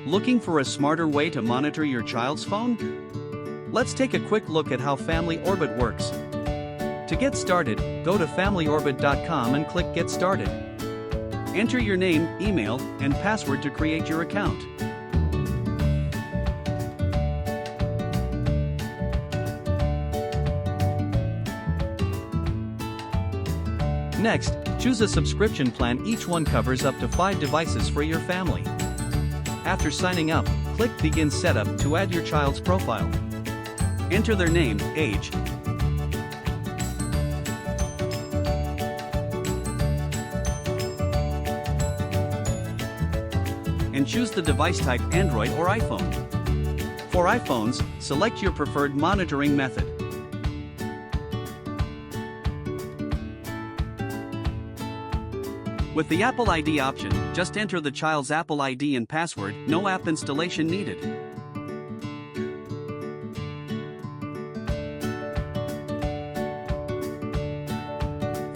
Looking for a smarter way to monitor your child's phone? Let's take a quick look at how Family Orbit works. To get started, go to familyorbit.com and click Get Started. Enter your name, email, and password to create your account. Next, choose a subscription plan. Each one covers up to 5 devices for your family. After signing up, click Begin Setup to add your child's profile. Enter their name, age, and choose the device type Android or iPhone. For iPhones, select your preferred monitoring method. With the Apple ID option, just enter the child's Apple ID and password, no app installation needed.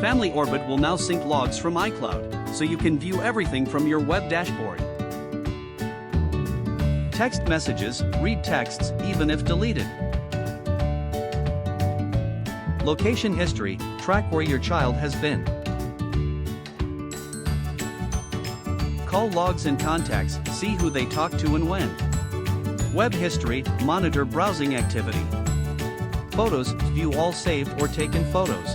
Family Orbit will now sync logs from iCloud, so you can view everything from your web dashboard. Text messages, read texts, even if deleted. Location history, track where your child has been. Call logs and contacts, see who they talk to and when. Web history, monitor browsing activity. Photos, view all saved or taken photos.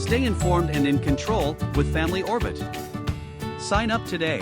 Stay informed and in control with Family Orbit. Sign up today.